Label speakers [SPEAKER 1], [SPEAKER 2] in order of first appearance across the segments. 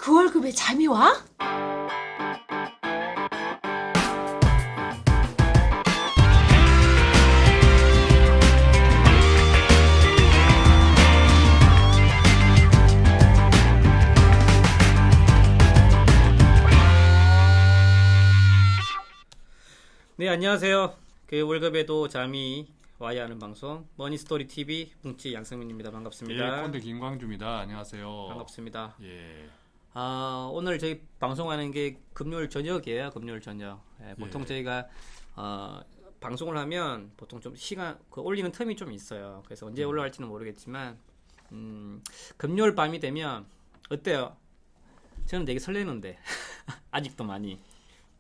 [SPEAKER 1] 그 월급에 잠이 와?
[SPEAKER 2] 네, 안녕하세요. 그 월급에도 잠이 와야 하는 방송 머니스토리 TV 뭉치 양승민입니다. 반갑습니다.
[SPEAKER 3] 예, 꼰대 김광주입니다. 안녕하세요.
[SPEAKER 2] 반갑습니다.
[SPEAKER 3] 예.
[SPEAKER 2] 오늘 저희 방송하는 게 금요일 저녁이에요. 금요일 저녁. 보통 저희가 방송을 하면 보통 좀 시간 올리는 틈이 좀 있어요. 그래서 언제 올라갈지는 모르겠지만 금요일 밤이 되면 어때요? 저는 되게 설레는데 아직도 많이.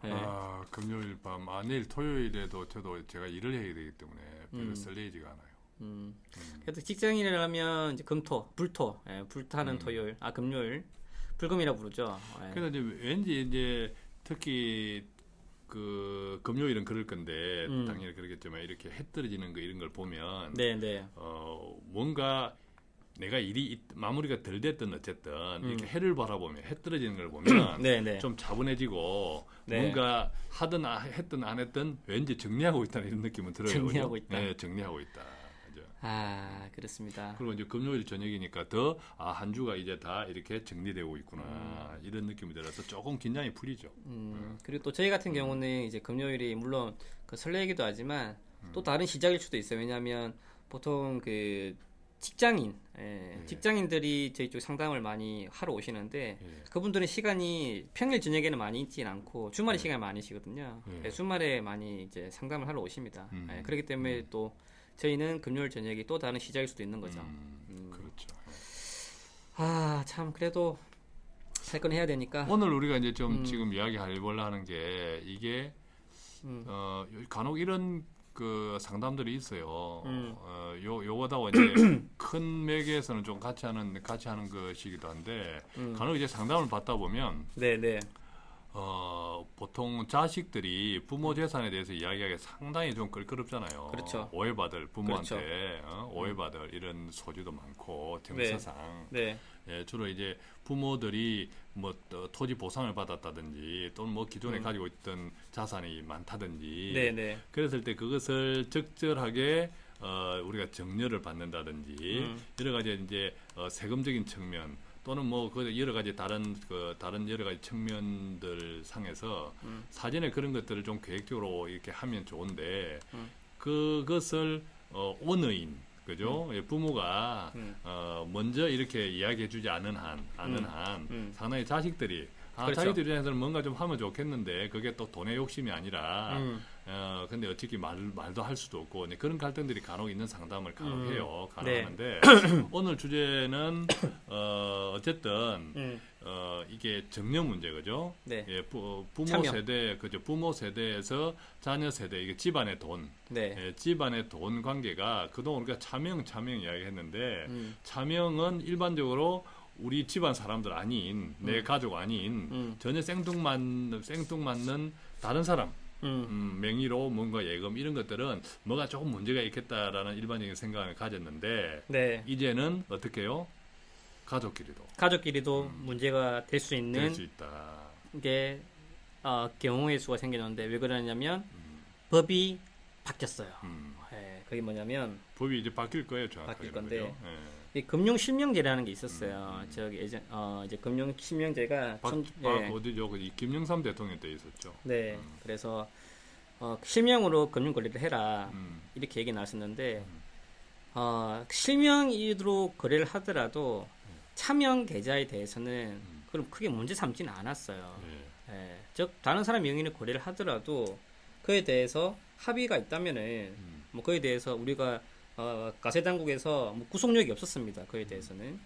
[SPEAKER 2] 네.
[SPEAKER 3] 금요일 밤, 내일 토요일에도 저도 제가 일을 해야 되기 때문에 별로 설레지가 않아요.
[SPEAKER 2] 그래도 직장인이라면 이제 불토, 불타는 토요일, 금요일, 불금이라 부르죠.
[SPEAKER 3] 그래서 이제 왠지 이제 특히 그 금요일은 그럴 건데 당연히 그러겠지만 이렇게 해 떨어지는 거 이런 걸 보면
[SPEAKER 2] 네.
[SPEAKER 3] 뭔가 내가 일이 마무리가 덜 됐든 어쨌든 이렇게 해를 바라보면 해 떨어지는 걸 보면
[SPEAKER 2] 네.
[SPEAKER 3] 좀 차분해지고
[SPEAKER 2] 네.
[SPEAKER 3] 뭔가 하든 했든 안 했든 왠지 정리하고 있다는 이런 느낌은 들어요.
[SPEAKER 2] 정리하고
[SPEAKER 3] 그죠?
[SPEAKER 2] 있다.
[SPEAKER 3] 네, 정리하고 있다. 그죠?
[SPEAKER 2] 그렇습니다.
[SPEAKER 3] 그리고 이제 금요일 저녁이니까 더 한 주가 이제 다 이렇게 정리되고 있구나 이런 느낌이 들어서 조금 긴장이 풀리죠.
[SPEAKER 2] 그리고 또 저희 같은 경우는 이제 금요일이 물론 그 설레기도 하지만 또 다른 시작일 수도 있어요. 왜냐하면 보통 그 직장인들이 저희 쪽 상담을 많이 하러 오시는데 그분들은 시간이 평일 저녁에는 많이 있진 않고 주말에 시간이 많으시거든요. 주말에 많이 이제 상담을 하러 오십니다. 그렇기 때문에 또 저희는 금요일 저녁이 또 다른 시작일 수도 있는 거죠.
[SPEAKER 3] 그렇죠.
[SPEAKER 2] 참 그래도 할 건 해야 되니까.
[SPEAKER 3] 오늘 우리가 이제 좀 지금 이야기하려고 하는 게 이게 간혹 이런 그 상담들이 있어요. 요거다가 이제 큰 맥에서는 좀 같이 하는 것이기도 한데 간혹 이제 상담을 받다 보면
[SPEAKER 2] 네.
[SPEAKER 3] 보통 자식들이 부모 재산에 대해서 이야기하기 상당히 좀 껄끄럽잖아요.
[SPEAKER 2] 그렇죠.
[SPEAKER 3] 오해받을 부모한테
[SPEAKER 2] 그렇죠.
[SPEAKER 3] 오해받을 이런 소지도 많고 정서상
[SPEAKER 2] 네.
[SPEAKER 3] 주로 이제 부모들이 뭐 토지 보상을 받았다든지 또는 뭐 기존에 가지고 있던 자산이 많다든지
[SPEAKER 2] 네.
[SPEAKER 3] 그랬을 때 그것을 적절하게 우리가 정려를 받는다든지 여러 가지 이제 세금적인 측면 또는 뭐 그 여러 가지 다른 여러 가지 측면들 상에서 사전에 그런 것들을 좀 계획적으로 이렇게 하면 좋은데 그것을 원어인 그죠? 부모가 먼저 이렇게 이야기해주지 않은 한 상당히 자식들이
[SPEAKER 2] 그렇죠.
[SPEAKER 3] 자기들 입장에서는 뭔가 좀 하면 좋겠는데 그게 또 돈의 욕심이 아니라 근데 어떻게 말도 할 수도 없고 그런 갈등들이 간혹 있는 상담을 간혹 해요. 하는데 오늘 주제는 어쨌든 이게 정려 문제 그죠?
[SPEAKER 2] 네.
[SPEAKER 3] 부모
[SPEAKER 2] 참여.
[SPEAKER 3] 세대 그죠? 부모 세대에서 자녀 세대 이게 집안의 돈
[SPEAKER 2] 네.
[SPEAKER 3] 집안의 돈 관계가 그동안 우리가 차명 이야기했는데 차명은 일반적으로 우리 집안 사람들 아닌 내 가족 아닌 전혀 생뚱맞는 다른 사람 명의로 뭔가 예금 이런 것들은 뭐가 조금 문제가 있겠다라는 일반적인 생각을 가졌는데
[SPEAKER 2] 네.
[SPEAKER 3] 이제는 어떻게 해요? 가족끼리도
[SPEAKER 2] 문제가 될 수 있는
[SPEAKER 3] 될 수 있다.
[SPEAKER 2] 게 경우의 수가 생기는데 왜 그러냐면 법이 바뀌었어요. 그게 뭐냐면
[SPEAKER 3] 법이 이제 바뀔 거예요, 정확하게.
[SPEAKER 2] 바뀔 건데.
[SPEAKER 3] 그죠?
[SPEAKER 2] 이 금융실명제라는 게 있었어요. 저기 예전 이제 금융실명제가
[SPEAKER 3] 어디죠? 이 김영삼 대통령 때 있었죠.
[SPEAKER 2] 네. 그래서 실명으로 금융 거래를 해라 이렇게 얘기 나왔었는데 실명으로 거래를 하더라도 차명 계좌에 대해서는 그럼 크게 문제 삼지는 않았어요. 즉 다른 사람 명의로 거래를 하더라도 그에 대해서 합의가 있다면은 뭐 그에 대해서 우리가 가세 당국에서 뭐 구속력이 없었습니다. 그에 대해서는.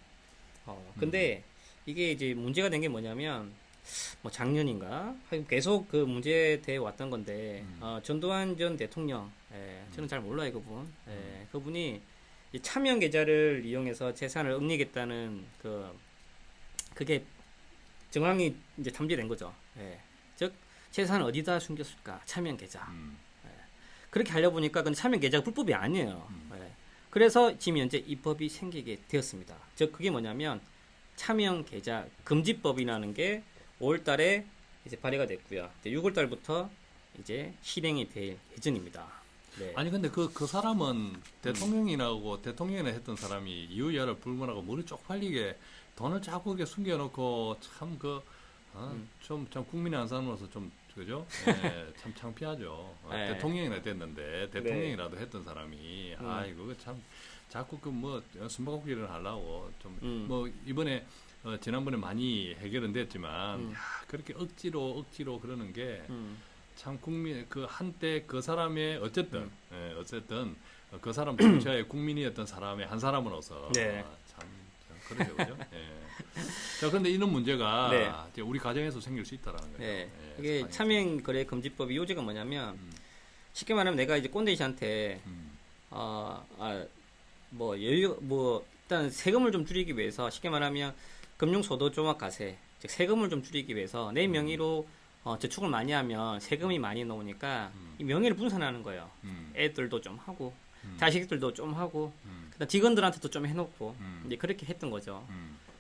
[SPEAKER 2] 근데 이게 이제 문제가 된 게 뭐냐면 뭐 작년인가 계속 그 문제돼 왔던 건데 전두환 전 대통령 저는 잘 몰라요 그분. 그분이 이 차명 계좌를 이용해서 재산을 응리겠다는 그게 정황이 이제 탐지된 거죠. 즉 재산을 어디다 숨겼을까? 차명 계좌. 그렇게 하려 보니까 근데 차명 계좌가 불법이 아니에요. 그래서 지금 현재 이 법이 생기게 되었습니다. 즉 그게 뭐냐면 차명 계좌 금지법이라는 게 5월달에 이제 발의가 됐고요. 6월달부터 이제 실행이 될 예정입니다. 네.
[SPEAKER 3] 아니 근데 그 사람은 대통령이나 했던 사람이 이유야를 불문하고 머리 쪽팔리게 돈을 자꾸 이렇게 숨겨놓고 참 좀 국민의 한 사람으로서 좀 그죠? 네, 참 창피하죠.
[SPEAKER 2] 네.
[SPEAKER 3] 대통령이나 됐는데 대통령이라도 했던 사람이 이거 참 자꾸 숨바꼭질을 하려고 좀 뭐 이번에 지난번에 많이 해결은 됐지만 야, 그렇게 억지로 그러는 게 참 국민 한때 그 사람의 어쨌든 그 사람 정치하에 국민이었던 사람의 한 사람으로서
[SPEAKER 2] 네.
[SPEAKER 3] 참 그러죠, 그죠? 예. 자, 그런데 이런 문제가
[SPEAKER 2] 네.
[SPEAKER 3] 이제 우리 가정에서 생길 수 있다라는 거예요.
[SPEAKER 2] 네.
[SPEAKER 3] 예,
[SPEAKER 2] 이게
[SPEAKER 3] 상황에서.
[SPEAKER 2] 차명 거래 금지법이 요지가 뭐냐면 쉽게 말하면 내가 이제 꼰대 씨한테 일단 세금을 좀 줄이기 위해서 쉽게 말하면 금융소득종합과세, 즉 세금을 좀 줄이기 위해서 내 명의로 저축을 많이 하면 세금이 많이 나오니까 이 명의를 분산하는 거예요. 애들도 좀 하고 자식들도 좀 하고 그다음 직원들한테도 좀 해놓고 이제 그렇게 했던 거죠.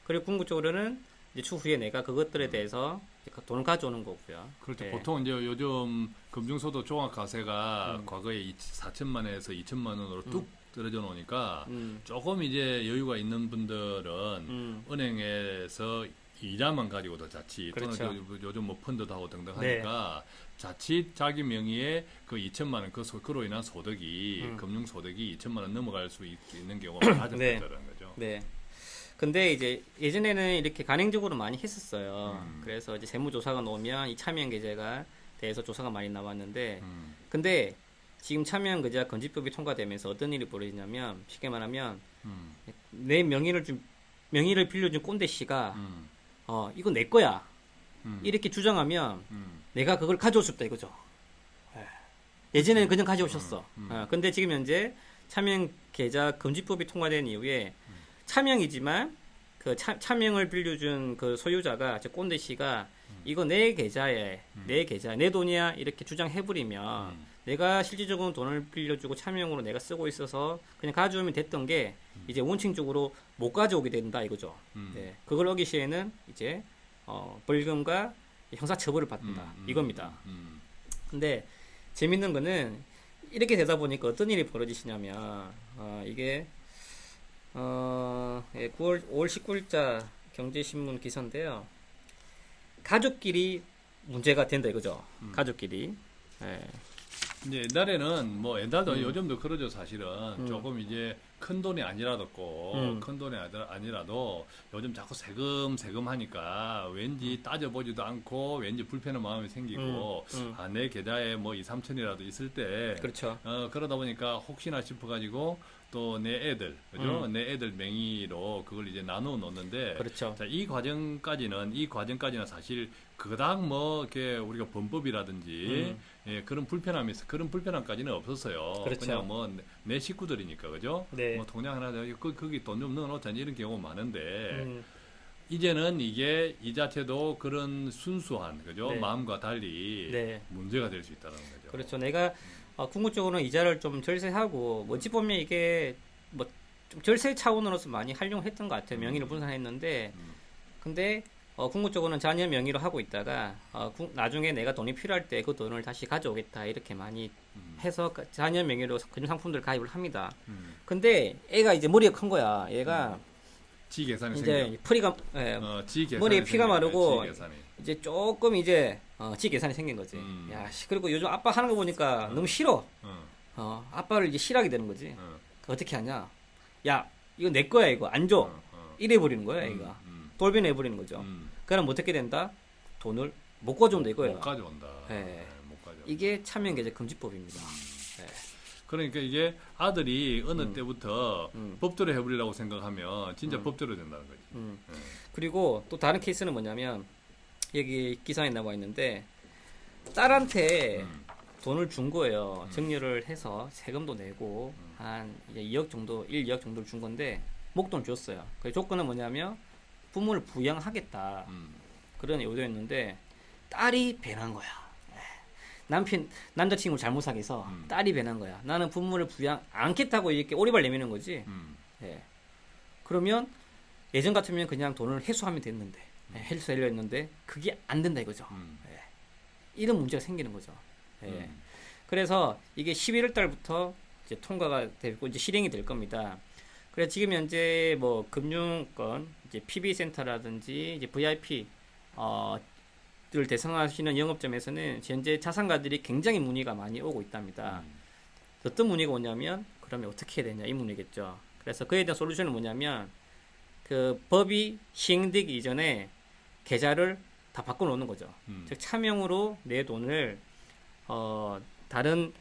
[SPEAKER 2] 그리고 궁극적으로는 이제 추후에 내가 그것들에 대해서 돈을 가져오는 거고요.
[SPEAKER 3] 그렇죠.
[SPEAKER 2] 네.
[SPEAKER 3] 보통 이제 요즘 금융소득 종합과세가 과거에 4천만 원에서 2천만 원으로 뚝 떨어져 놓으니까 조금 이제 여유가 있는 분들은 은행에서 이자만 가지고도 자칫
[SPEAKER 2] 그렇죠.
[SPEAKER 3] 또는 요즘 뭐 펀드도 하고 등등 하니까 자칫 자기 명의의 그 2천만 원 그로 인한 소득이 금융 소득이 2천만 원 넘어갈 수 있는 경우가 많아졌다는
[SPEAKER 2] 네.
[SPEAKER 3] 거죠.
[SPEAKER 2] 네. 근데 이제 예전에는 이렇게 간행적으로 많이 했었어요. 그래서 이제 세무조사가 나오면 이 차명 계좌가 대해서 조사가 많이 나왔는데, 근데 지금 차명 계좌 금지법이 통과되면서 어떤 일이 벌어지냐면 쉽게 말하면 내 명의를 빌려준 꼰대 씨가 이거 내 거야 이렇게 주장하면 내가 그걸 가져올 수 없다 이거죠. 예전에는 그냥 가져오셨어. 근데 지금 현재 차명 계좌 금지법이 통과된 이후에 차명이지만 그 차명을 빌려준 그 소유자가 저 꼰대 씨가 이거 내 계좌에 내 돈이야 이렇게 주장해버리면 내가 실질적으로 돈을 빌려주고 차명으로 내가 쓰고 있어서 그냥 가져오면 됐던 게 이제 원칙적으로 못 가져오게 된다 이거죠. 네. 그걸 어길 시에는 이제 벌금과 형사처벌을 받는다 이겁니다. 근데 재밌는 거는 이렇게 되다 보니까 어떤 일이 벌어지시냐면 이게 5월 19일자 경제신문 기사인데요. 가족끼리 문제가 된다 이거죠. 가족끼리. 예.
[SPEAKER 3] 이제 옛날에는 뭐 옛날도 요즘도 그러죠 사실은 조금 이제 큰 돈이 아니라도 큰 돈이 아니라도 요즘 자꾸 세금 하니까 왠지 따져보지도 않고 왠지 불편한 마음이 생기고 내 계좌에 뭐 2, 3천이라도 있을 때
[SPEAKER 2] 그렇죠.
[SPEAKER 3] 그러다 보니까 혹시나 싶어가지고 또 내 애들 그죠? 내 애들 명의로 그걸 이제 나누어 놓는데
[SPEAKER 2] 그렇죠.
[SPEAKER 3] 자, 이 과정까지는 사실 그닥 뭐 이렇게 우리가 범법이라든지 그런 불편함까지는 없었어요.
[SPEAKER 2] 그렇죠.
[SPEAKER 3] 그냥 뭐 내 식구들이니까 그죠?
[SPEAKER 2] 네.
[SPEAKER 3] 뭐 통장 하나 거기 돈 좀 넣어놓자 이런 경우가 많은데 이제는 이게 이 자체도 그런 순수한 그죠?
[SPEAKER 2] 네.
[SPEAKER 3] 마음과 달리
[SPEAKER 2] 네.
[SPEAKER 3] 문제가 될 수 있다는 거죠.
[SPEAKER 2] 그렇죠. 내가 궁극적으로는 이자를 좀 절세하고 어찌 보면 이게 뭐 좀 절세 차원으로서 많이 활용했던 것 같아요. 명의를 분산했는데 근데 궁극적으로는 자녀 명의로 하고 있다가 나중에 내가 돈이 필요할 때 그 돈을 다시 가져오겠다 이렇게 많이 해서 자녀 명의로 금융상품들 가입을 합니다. 근데 애가 이제 머리가 큰 거야. 얘가
[SPEAKER 3] 지 계산이
[SPEAKER 2] 이제
[SPEAKER 3] 생겨.
[SPEAKER 2] 풀이가
[SPEAKER 3] 지 계산이
[SPEAKER 2] 머리에 피가
[SPEAKER 3] 생겨요.
[SPEAKER 2] 마르고
[SPEAKER 3] 지 계산이.
[SPEAKER 2] 이제 조금 이제 지 계산이 생긴 거지. 야, 그리고 요즘 아빠 하는 거 보니까 너무 싫어. 아빠를 이제 싫어하게 되는 거지. 어떻게 하냐? 야, 이거 내 거야 이거 안 줘. 이래 버리는 거야 얘가. 돌변해 버리는 거죠. 그럼 어떻게 된다? 돈을 못 가져온다 이거예요.
[SPEAKER 3] 못 가져온다.
[SPEAKER 2] 네.
[SPEAKER 3] 못 가져온다.
[SPEAKER 2] 이게 차명계좌 금지법입니다. 네.
[SPEAKER 3] 그러니까 이게 아들이 어느 때부터 법대로 해버리려고 생각하면 진짜 법대로 된다는 거지. 네.
[SPEAKER 2] 그리고 또 다른 케이스는 뭐냐면 여기 기사에 나와 있는데 딸한테 돈을 준 거예요. 증여를 해서 세금도 내고 한 이제 2억 정도, 1, 2억 정도를 준 건데 목돈을 줬어요. 그 조건은 뭐냐면 부모를 부양하겠다. 그런 요소였는데 딸이 배난 거야. 남자친구를 잘못 사귀어서 딸이 배난 거야. 나는 부모를 부양 않겠다고 이렇게 오리발 내미는 거지. 예. 그러면 예전 같으면 그냥 돈을 회수하면 됐는데 회수하려 했는데 그게 안 된다 이거죠. 예. 이런 문제가 생기는 거죠. 예. 그래서 이게 11월 달부터 이제 통과가 되고 이제 실행이 될 겁니다. 그래서 지금 현재 뭐 금융권 이제 PB센터라든지 이제 VIP 를 대상하시는 영업점에서는 현재 자산가들이 굉장히 문의가 많이 오고 있답니다. 어떤 문의가 오냐면 그러면 어떻게 해야 되냐 이 문의겠죠. 그래서 그에 대한 솔루션은 뭐냐면 그 법이 시행되기 이전에 계좌를 다 바꿔놓는 거죠. 즉 차명으로 내 돈을 다른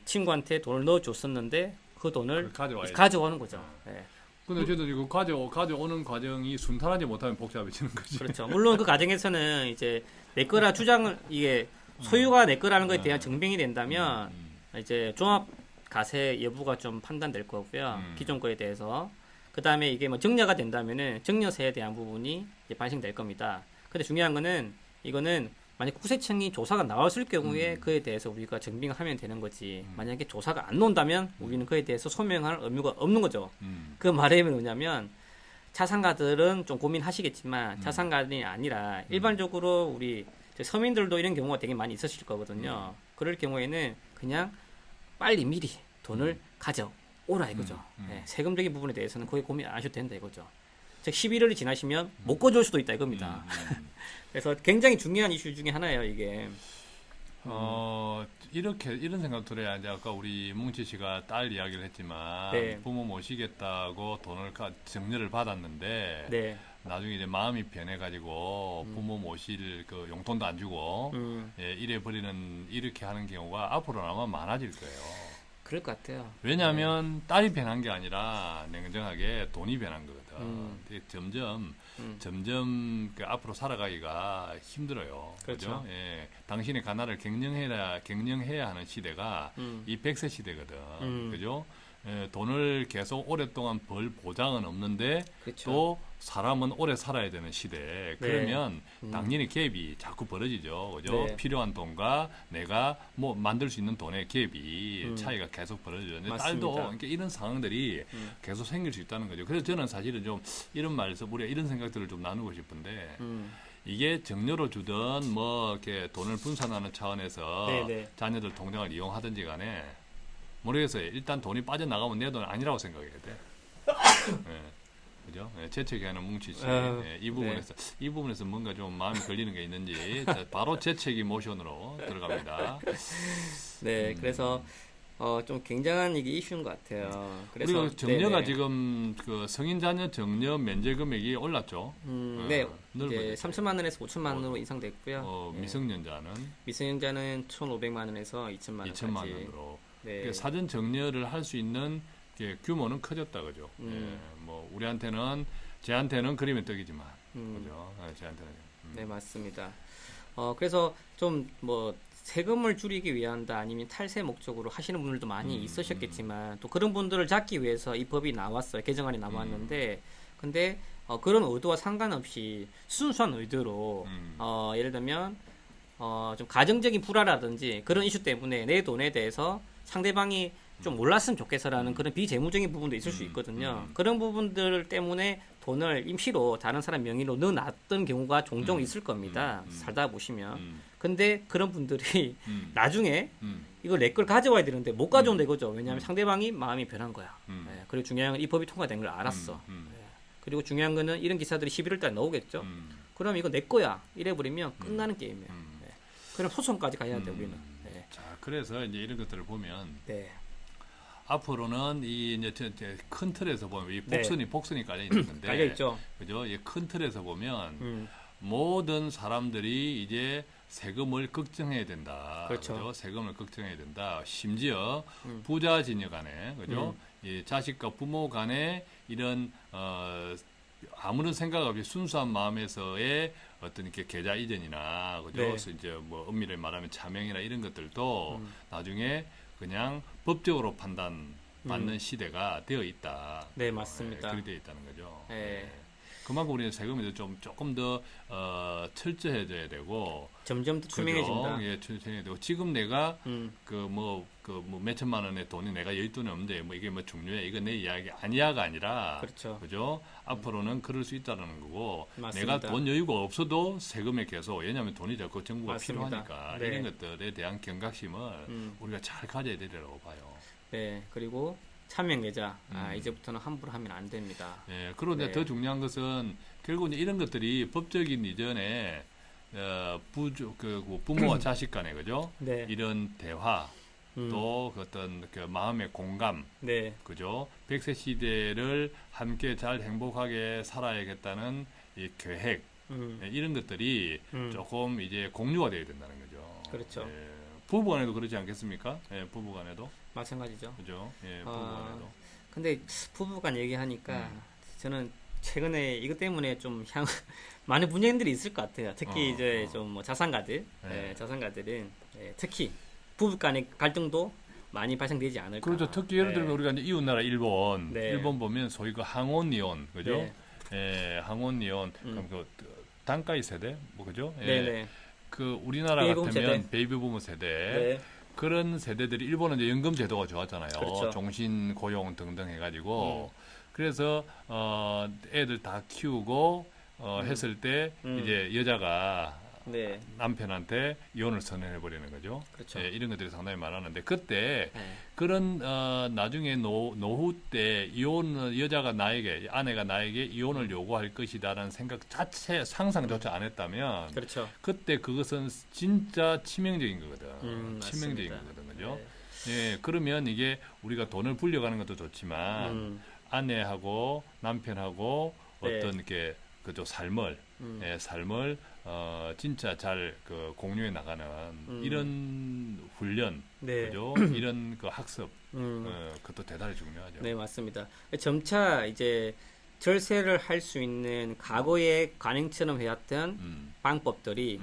[SPEAKER 2] 친구한테 돈을 넣어줬었는데 그 돈을 가져오는 거죠. 네.
[SPEAKER 3] 근데 어쨌든 이거 가져오는 과정이 순탄하지 못하면 복잡해지는 거지.
[SPEAKER 2] 그렇죠. 물론 그 과정에서는 이제 내 거라 주장을 이게 소유가 내 거라는 것에 대한 증명이 된다면 이제 종합 가세 여부가 좀 판단될 거고요. 기존 거에 대해서. 그 다음에 이게 뭐 증여가 된다면은 증여세에 대한 부분이 이제 반영될 겁니다. 근데 중요한 거는 이거는 만약 국세청이 조사가 나왔을 경우에 그에 대해서 우리가 증빙하면 되는 거지. 만약에 조사가 안 나온다면 우리는 그에 대해서 소명할 의무가 없는 거죠. 그 말의 의미는 뭐냐면 자산가들은 좀 고민하시겠지만 자산가들이 아니라 일반적으로 우리 서민들도 이런 경우가 되게 많이 있으실 거거든요. 그럴 경우에는 그냥 빨리 미리 돈을 가져오라 이거죠. 네, 세금적인 부분에 대해서는 거의 고민 안 하셔도 된다 이거죠. 즉 11월이 지나시면 못 가져올 수도 있다 이겁니다. 그래서 굉장히 중요한 이슈 중에 하나예요 이게.
[SPEAKER 3] 이런 생각 들어야 이제 아까 우리 뭉치 씨가 딸 이야기를 했지만
[SPEAKER 2] 네.
[SPEAKER 3] 부모 모시겠다고 돈을 증여를 받았는데
[SPEAKER 2] 네.
[SPEAKER 3] 나중에 이제 마음이 변해가지고 부모 모실 그 용돈도 안 주고 예, 이렇게 하는 경우가 앞으로는 아마 많아질 거예요.
[SPEAKER 2] 그럴 것 같아요.
[SPEAKER 3] 왜냐하면 딸이 변한 게 아니라 냉정하게 돈이 변한 거거든. 점점 그 앞으로 살아가기가 힘들어요.
[SPEAKER 2] 그렇죠.
[SPEAKER 3] 그죠? 예, 당신의 가나를 경영해야 하는 시대가 이 100세 시대거든. 그죠? 예, 돈을 계속 오랫동안 벌 보장은 없는데
[SPEAKER 2] 그렇죠.
[SPEAKER 3] 또 사람은 오래 살아야 되는 시대. 그러면 당연히 갭이 자꾸 벌어지죠. 그죠?
[SPEAKER 2] 네.
[SPEAKER 3] 필요한 돈과 내가 뭐 만들 수 있는 돈의 갭이 차이가 계속 벌어지죠. 근데 딸도 그러니까 이런 상황들이 계속 생길 수 있다는 거죠. 그래서 저는 사실은 좀 이런 말에서 우리가 이런 생각들을 좀 나누고 싶은데 이게 증여로 주든 뭐 이렇게 돈을 분산하는 차원에서
[SPEAKER 2] 네네.
[SPEAKER 3] 자녀들 통장을 이용하든지 간에 모르겠어요. 일단 돈이 빠져나가면 내 돈 아니라고 생각해야 돼. 네. 그죠? 네, 재채기하는 뭉치 씨. 네, 이 부분에서 뭔가 좀 마음이 걸리는 게 있는지 자, 바로 재채기 모션으로 들어갑니다.
[SPEAKER 2] 네, 그래서 좀 굉장한 이게 이슈인 것 같아요. 그래서
[SPEAKER 3] 우리가 증여가
[SPEAKER 2] 네네.
[SPEAKER 3] 지금 그 성인 자녀 증여 면제 금액이 올랐죠.
[SPEAKER 2] 네,
[SPEAKER 3] 넓어졌죠.
[SPEAKER 2] 이제 3천만 원에서 5천만 원으로 인상됐고요. 네.
[SPEAKER 3] 미성년자는
[SPEAKER 2] 미성년자는 1,500만 원에서 2천만 원까지.
[SPEAKER 3] 2천만 원으로.
[SPEAKER 2] 네.
[SPEAKER 3] 사전 증여를 할 수 있는 규모는 커졌다, 그죠? 예, 뭐 제한테는 그림의 떡이지만, 그죠? 제한테는.
[SPEAKER 2] 네, 맞습니다. 그래서 좀 뭐 세금을 줄이기 위한다 아니면 탈세 목적으로 하시는 분들도 많이 있으셨겠지만 또 그런 분들을 잡기 위해서 이 법이 나왔어요. 개정안이 나왔는데, 근데 그런 의도와 상관없이 순수한 의도로 예를 들면 좀 가정적인 불화라든지 그런 이슈 때문에 내 돈에 대해서 상대방이 좀 몰랐으면 좋겠어라는 그런 비재무적인 부분도 있을 수 있거든요. 그런 부분들 때문에 돈을 임시로 다른 사람 명의로 넣어놨던 경우가 종종 있을 겁니다. 살다 보시면. 근데 그런 분들이 나중에 이걸 내 걸 가져와야 되는데 못 가져온다 이거죠. 왜냐하면 상대방이 마음이 변한 거야. 예, 그리고 중요한 건 이 법이 통과된 걸 알았어. 예. 그리고 중요한 거는 이런 기사들이 11월 달에 나오겠죠. 그럼 이거 내 거야. 이래버리면 끝나는 게임이에요. 예. 그럼 소송까지 가야 돼 우리는. 예.
[SPEAKER 3] 자, 그래서 이제 이런 것들을 보면
[SPEAKER 2] 네.
[SPEAKER 3] 앞으로는 이제 큰 틀에서 보면 이 복선이 깔려 있는데
[SPEAKER 2] 깔려 있죠.
[SPEAKER 3] 그죠? 이 큰 틀에서 보면 모든 사람들이 이제 세금을 걱정해야 된다.
[SPEAKER 2] 그렇죠.
[SPEAKER 3] 그죠? 세금을 걱정해야 된다. 심지어 부자 자녀 간에 그죠? 이 자식과 부모 간에 이런 아무런 생각 없이 순수한 마음에서의 어떤 이렇게 계좌 이전이나 그죠?
[SPEAKER 2] 네.
[SPEAKER 3] 이제 뭐 엄밀히 말하면 차명이나 이런 것들도 나중에 그냥 법적으로 판단받는 시대가 되어 있다.
[SPEAKER 2] 네, 맞습니다.
[SPEAKER 3] 그렇게 되어 있다는 거죠.
[SPEAKER 2] 네.
[SPEAKER 3] 그만큼 우리는 세금이 조금 더 철저해져야 되고
[SPEAKER 2] 점점 더 투명해진다.
[SPEAKER 3] 예, 투명해야 되고 지금 내가 뭐 몇천만 원의 돈이 내가 여윳돈이 없는데 뭐 이게 뭐 중요해 이거 내 이야기 아니야가 아니라
[SPEAKER 2] 그렇죠.
[SPEAKER 3] 그죠? 앞으로는 그럴 수 있다는 거고
[SPEAKER 2] 맞습니다.
[SPEAKER 3] 내가 돈 여유가 없어도 세금에 계속 왜냐하면 돈이 자꾸 정부가
[SPEAKER 2] 맞습니다.
[SPEAKER 3] 필요하니까
[SPEAKER 2] 네.
[SPEAKER 3] 이런 것들에 대한 경각심을 우리가 잘 가져야 되리라고 봐요.
[SPEAKER 2] 네, 그리고 참여 계좌 이제부터는 함부로 하면 안 됩니다.
[SPEAKER 3] 예, 그리고
[SPEAKER 2] 네.
[SPEAKER 3] 더 중요한 것은 결국 이제 이런 것들이 법적인 이전에 부모와 자식 간에 그죠?
[SPEAKER 2] 네.
[SPEAKER 3] 이런 대화 또 어떤 그 마음의 공감,
[SPEAKER 2] 네.
[SPEAKER 3] 그죠? 100세 시대를 함께 잘 행복하게 살아야겠다는 이 계획, 이런 것들이 조금 이제 공유가 돼야 된다는 거죠.
[SPEAKER 2] 그렇죠.
[SPEAKER 3] 예, 부부간에도 그렇지 않겠습니까? 예, 부부간에도.
[SPEAKER 2] 마찬가지죠.
[SPEAKER 3] 그죠? 예, 부부간에도.
[SPEAKER 2] 근데 부부간 얘기하니까 저는 최근에 이것 때문에 좀 많은 분쟁들이 있을 것 같아요. 특히 이제 좀 뭐 자산가들,
[SPEAKER 3] 네.
[SPEAKER 2] 자산가들은 특히 부부간의 갈등도 많이 발생되지 않을까.
[SPEAKER 3] 그렇죠. 특히 예를 들면 우리가 이제 이웃나라 일본,
[SPEAKER 2] 네.
[SPEAKER 3] 일본 보면 소위 그 항온이온, 그죠?
[SPEAKER 2] 네.
[SPEAKER 3] 예, 항온이온, 그럼 그 단가이 세대, 뭐 그죠? 예,
[SPEAKER 2] 네네.
[SPEAKER 3] 그 우리나라
[SPEAKER 2] 베이비붐
[SPEAKER 3] 같으면
[SPEAKER 2] 세대.
[SPEAKER 3] 베이비부모 세대,
[SPEAKER 2] 네.
[SPEAKER 3] 그런 세대들이 일본은 이제 연금 제도가 좋았잖아요.
[SPEAKER 2] 그렇죠.
[SPEAKER 3] 종신 고용 등등 해가지고 그래서 애들 다 키우고 했을 때 이제 여자가
[SPEAKER 2] 네.
[SPEAKER 3] 남편한테 이혼을 선언해 버리는 거죠.
[SPEAKER 2] 그렇죠.
[SPEAKER 3] 예, 이런 것들이 상당히 많았는데 그때
[SPEAKER 2] 네.
[SPEAKER 3] 그런 나중에 노후 때 이혼 여자가 나에게 아내가 나에게 이혼을 요구할 것이다라는 생각 자체 상상조차 안 했다면
[SPEAKER 2] 그렇죠.
[SPEAKER 3] 그때 그것은 진짜 치명적인 거거든. 치명적인
[SPEAKER 2] 맞습니다.
[SPEAKER 3] 거거든, 그죠?
[SPEAKER 2] 네.
[SPEAKER 3] 예, 그러면 이게 우리가 돈을 불려가는 것도 좋지만 아내하고 남편하고
[SPEAKER 2] 네.
[SPEAKER 3] 어떤 이렇게 그저 삶을 삶을 진짜 잘 그 공유해 나가는 이런 훈련,
[SPEAKER 2] 네.
[SPEAKER 3] 그죠? 이런 그 학습, 그것도 대단히 중요하죠.
[SPEAKER 2] 네, 맞습니다. 점차 이제 절세를 할 수 있는 과거의 관행처럼 해왔던 방법들이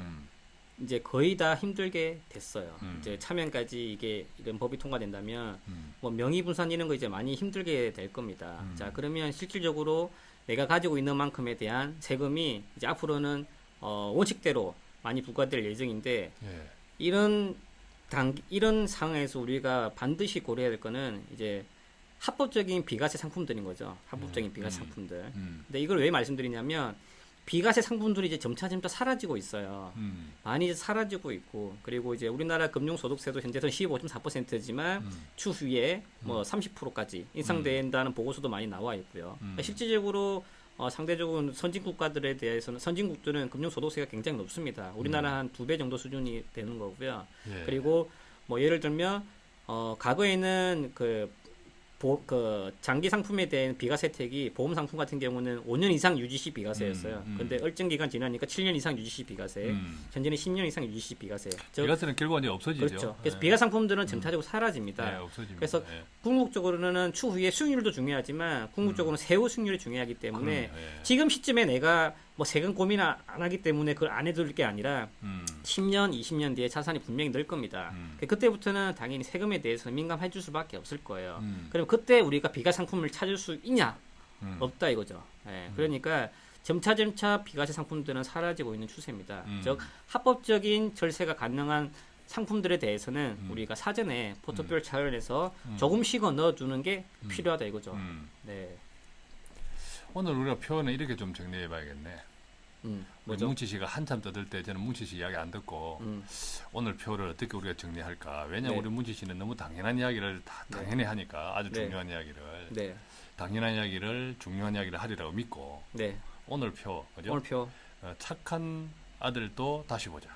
[SPEAKER 2] 이제 거의 다 힘들게 됐어요. 이제 차명까지 이게 이런 법이 통과된다면 뭐 명의분산 이런 거 이제 많이 힘들게 될 겁니다. 자, 그러면 실질적으로 내가 가지고 있는 만큼에 대한 세금이 이제 앞으로는 원칙대로 많이 부과될 예정인데
[SPEAKER 3] 예.
[SPEAKER 2] 이런 상황에서 우리가 반드시 고려해야 될 거는 이제 합법적인 비과세 상품들인 거죠. 합법적인 비과세 상품들. 근데 이걸 왜 말씀드리냐면 비과세 상품들이 이제 점차 사라지고 있어요. 많이 이제 사라지고 있고 그리고 이제 우리나라 금융소득세도 현재는 15.4%지만 추후에 뭐 30%까지 인상된다는 보고서도 많이 나와 있고요. 그러니까 실질적으로 상대적으로 선진국가들에 대해서는 선진국들은 금융소득세가 굉장히 높습니다. 우리나라 한 2배 정도 수준이 되는 거고요.
[SPEAKER 3] 예.
[SPEAKER 2] 그리고 뭐 예를 들면 과거에는 그 장기 상품에 대한 비과세 혜택이 보험 상품 같은 경우는 5년 이상 유지시 비과세였어요. 근데 일정 기간 지나니까 7년 이상 유지시 비과세, 현재는 10년 이상 유지시 비과세.
[SPEAKER 3] 비과세는 결국 이제 없어지죠.
[SPEAKER 2] 그렇죠. 그래서
[SPEAKER 3] 예.
[SPEAKER 2] 비과세 상품들은 점차적으로 사라집니다.
[SPEAKER 3] 예, 없어집니다.
[SPEAKER 2] 그래서
[SPEAKER 3] 예.
[SPEAKER 2] 궁극적으로는 추후에 수익률도 중요하지만 궁극적으로는 세후 수익률이 중요하기 때문에
[SPEAKER 3] 그럼요, 예.
[SPEAKER 2] 지금 시점에 내가 뭐 세금 고민 안 하기 때문에 그걸 안 해둘 게 아니라 10년, 20년 뒤에 자산이 분명히 늘 겁니다. 그때부터는 당연히 세금에 대해서 민감해 줄 수밖에 없을 거예요. 그럼 그때 우리가 비과세 상품을 찾을 수 있냐? 없다 이거죠. 예, 그러니까 점차 비과세 상품들은 사라지고 있는 추세입니다. 즉 합법적인 절세가 가능한 상품들에 대해서는 우리가 사전에 포트폴리오 차원에서 조금씩은 넣어두는 게 필요하다 이거죠. 네.
[SPEAKER 3] 오늘 우리가 표현을 이렇게 좀 정리해 봐야겠네.
[SPEAKER 2] 뭐죠?
[SPEAKER 3] 뭉치 씨가 한참 떠들 때 저는 뭉치 씨 이야기 안 듣고 오늘 표를 어떻게 우리가 정리할까? 왜냐하면
[SPEAKER 2] 네.
[SPEAKER 3] 우리 뭉치 씨는 너무 당연한 이야기를 다 당연히 하니까 아주
[SPEAKER 2] 네.
[SPEAKER 3] 중요한 이야기를
[SPEAKER 2] 네.
[SPEAKER 3] 당연한 이야기를 중요한 이야기를 하리라고 믿고
[SPEAKER 2] 네.
[SPEAKER 3] 오늘 표 그죠?
[SPEAKER 2] 오늘 표
[SPEAKER 3] 착한 아들도 다시 보자.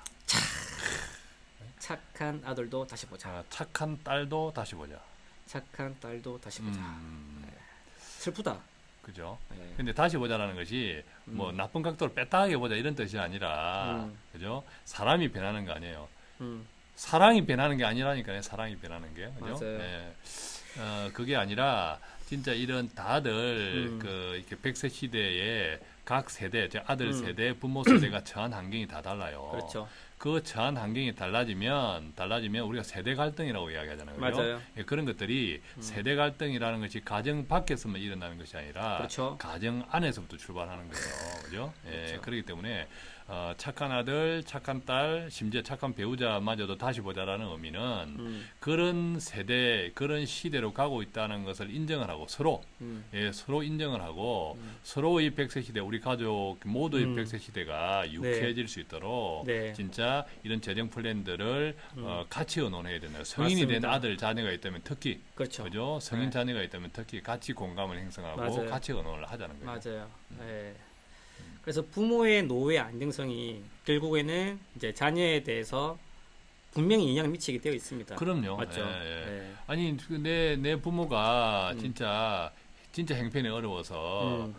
[SPEAKER 2] 착한 아들도 다시 보자.
[SPEAKER 3] 착한 딸도 다시 보자.
[SPEAKER 2] 착한 딸도 다시 보자. 슬프다.
[SPEAKER 3] 그죠?
[SPEAKER 2] 네.
[SPEAKER 3] 근데 다시 보자라는 것이 뭐 나쁜 각도로 빼딱하게 보자 이런 뜻이 아니라 그죠? 사람이 변하는 거 아니에요. 사랑이 변하는 게 아니라니까요. 사랑이 변하는 게 그죠?
[SPEAKER 2] 맞아요.
[SPEAKER 3] 예. 그게 아니라 진짜 이런 다들 이렇게 100세 시대에 각 세대, 즉 아들 세대, 부모 세대가 처한 환경이 다 달라요.
[SPEAKER 2] 그렇죠.
[SPEAKER 3] 그 처한 환경이 달라지면 우리가 세대 갈등이라고 이야기하잖아요. 그죠?
[SPEAKER 2] 맞아요.
[SPEAKER 3] 예, 그런 것들이 세대 갈등이라는 것이 가정 밖에서만 일어나는 것이 아니라
[SPEAKER 2] 그렇죠.
[SPEAKER 3] 가정 안에서부터 출발하는 거예요. 그죠? 예,
[SPEAKER 2] 그렇죠.
[SPEAKER 3] 그렇기 때문에 착한 아들, 착한 딸, 심지어 착한 배우자마저도 다시 보자라는 의미는 그런 세대, 그런 시대로 가고 있다는 것을 인정을 하고 서로 서로 인정을 하고 서로 이 100세 시대, 우리 가족 모두의 100세 시대가 유쾌해질 수 있도록
[SPEAKER 2] 네.
[SPEAKER 3] 진짜 이런 재정 플랜들을 같이 의논해야 된다. 성인이
[SPEAKER 2] 맞습니다.
[SPEAKER 3] 된 아들, 자녀가 있다면 특히
[SPEAKER 2] 그렇죠.
[SPEAKER 3] 그죠? 성인
[SPEAKER 2] 네.
[SPEAKER 3] 자녀가 있다면 특히 같이 공감을 형성하고
[SPEAKER 2] 맞아요.
[SPEAKER 3] 같이 의논을 하자는 거예요.
[SPEAKER 2] 맞아요. 예. 그래서 부모의 노후의 안정성이 결국에는 이제 자녀에 대해서 분명히 영향을 미치게 되어 있습니다.
[SPEAKER 3] 그럼요.
[SPEAKER 2] 맞죠.
[SPEAKER 3] 예, 예.
[SPEAKER 2] 예.
[SPEAKER 3] 아니 내 부모가 진짜 형편이 어려워서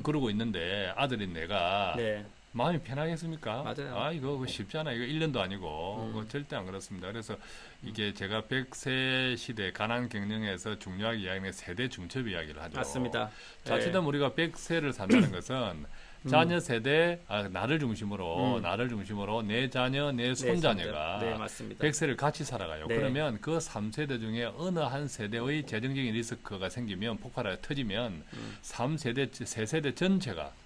[SPEAKER 3] 그러고 있는데 아들인 내가
[SPEAKER 2] 네.
[SPEAKER 3] 마음이 편하겠습니까?
[SPEAKER 2] 맞아요.
[SPEAKER 3] 아 이거 쉽지 않아. 이거 1년도 아니고 그거 절대 안 그렇습니다. 그래서 이게 제가 100세 시대 가난 경영에서 중요하게 이야기하는 세대 중첩 이야기를 하죠.
[SPEAKER 2] 맞습니다.
[SPEAKER 3] 자칫하면 우리가 100세를 산다는 것은 자녀 세대, 나를 중심으로 내 자녀, 내 손자녀가
[SPEAKER 2] 네, 맞습니다.
[SPEAKER 3] 100세를 같이 살아가요.
[SPEAKER 2] 네.
[SPEAKER 3] 그러면 그 3세대 중에 어느 한 세대의 재정적인 리스크가 생기면 폭발하여 터지면 3세대, 3세대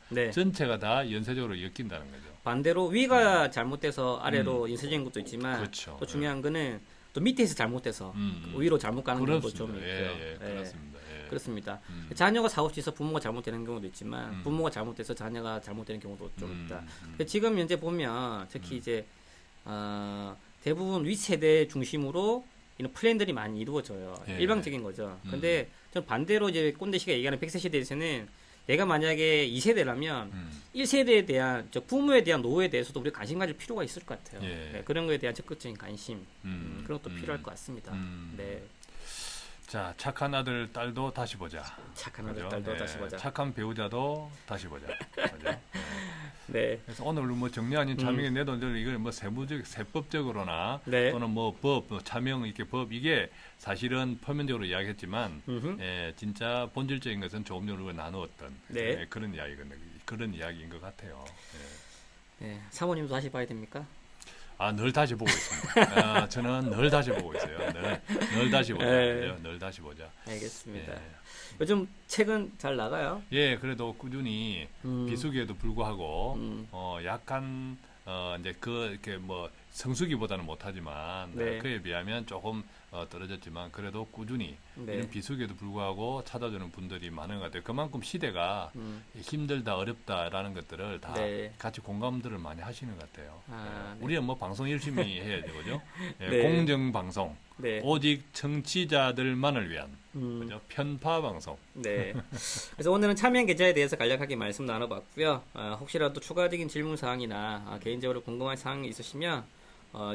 [SPEAKER 2] 네.
[SPEAKER 3] 전체가 다 연쇄적으로 엮인다는 거죠.
[SPEAKER 2] 반대로 위가 잘못돼서 아래로 인쇄적인 것도 있지만
[SPEAKER 3] 그렇죠.
[SPEAKER 2] 또 중요한 거는 또 밑에서 잘못돼서 위로 잘못 가는 경우도 좀 있고요.
[SPEAKER 3] 예, 그렇습니다. 예.
[SPEAKER 2] 그렇습니다. 자녀가 사고치서 부모가 잘못되는 경우도 있지만 부모가 잘못돼서 자녀가 잘못되는 경우도 좀 있다. 근데 지금 현재 보면 특히 이제 대부분 윗세대 중심으로 이런 플랜들이 많이 이루어져요.
[SPEAKER 3] 예.
[SPEAKER 2] 일방적인 거죠. 근데 전 반대로 이제 꼰대 씨가 얘기하는 100세 시대에서는 내가 만약에 2세대라면 1세대에 대한 부모에 대한 노후에 대해서도 우리가 관심 가질 필요가 있을 것 같아요.
[SPEAKER 3] 예.
[SPEAKER 2] 네, 그런 거에 대한 적극적인 관심 그런 것도 필요할 것 같습니다. 네.
[SPEAKER 3] 자, 착한 아들, 딸도 다시 보자.
[SPEAKER 2] 착한 아들,
[SPEAKER 3] 그죠?
[SPEAKER 2] 딸도
[SPEAKER 3] 예,
[SPEAKER 2] 다시 보자.
[SPEAKER 3] 착한 배우자도 다시 보자. 그죠?
[SPEAKER 2] 네.
[SPEAKER 3] 그래서 오늘 뭐 정리 아닌 차명의 내돈들 이걸 뭐 세법적으로나
[SPEAKER 2] 네.
[SPEAKER 3] 또는 뭐 법, 차명 이렇게 법 이게 사실은 표면적으로 이야기했지만 진짜 본질적인 것은 조금 전에 우리가 나누었던
[SPEAKER 2] 네.
[SPEAKER 3] 그런 이야기인 것 같아요. 예.
[SPEAKER 2] 네. 사모님도 다시 봐야 됩니까?
[SPEAKER 3] 늘 다시 보고 있습니다. 저는 늘 다시 보고 있어요. 늘 다시 보자.
[SPEAKER 2] 네.
[SPEAKER 3] 늘 다시 보자.
[SPEAKER 2] 알겠습니다.
[SPEAKER 3] 예.
[SPEAKER 2] 요즘 책은 잘 나가요?
[SPEAKER 3] 예, 그래도 꾸준히 비수기에도 불구하고 약간 이제 이렇게 뭐 성수기보다는 못하지만
[SPEAKER 2] 네.
[SPEAKER 3] 그에 비하면 조금 떨어졌지만 그래도 꾸준히
[SPEAKER 2] 네.
[SPEAKER 3] 이런 비수기에도 불구하고 찾아주는 분들이 많은 것 같아요. 그만큼 시대가 힘들다 어렵다라는 것들을 다
[SPEAKER 2] 네.
[SPEAKER 3] 같이 공감들을 많이 하시는 것 같아요.
[SPEAKER 2] 네.
[SPEAKER 3] 우리는 뭐 방송 열심히 해야 되거죠.
[SPEAKER 2] 네.
[SPEAKER 3] 공정 방송,
[SPEAKER 2] 네.
[SPEAKER 3] 오직 청취자들만을 위한 그죠? 편파 방송.
[SPEAKER 2] 네. 그래서 오늘은 참여 계좌에 대해서 간략하게 말씀 나눠봤고요. 혹시라도 추가적인 질문 사항이나 개인적으로 궁금한 사항이 있으시면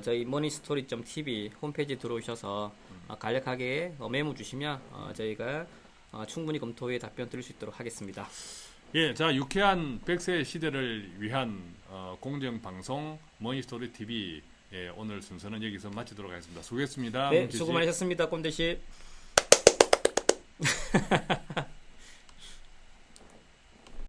[SPEAKER 2] 저희 머니스토리.tv 홈페이지 들어오셔서 간략하게 메모 주시면 저희가 충분히 검토 후에 답변 드릴 수 있도록 하겠습니다.
[SPEAKER 3] 예, 자 유쾌한 100세 시대를 위한 공정 방송 머니스토리 TV 오늘 순서는 여기서 마치도록 하겠습니다. 수고했습니다.
[SPEAKER 2] 네, 수고 많으셨습니다, 꼰대씨.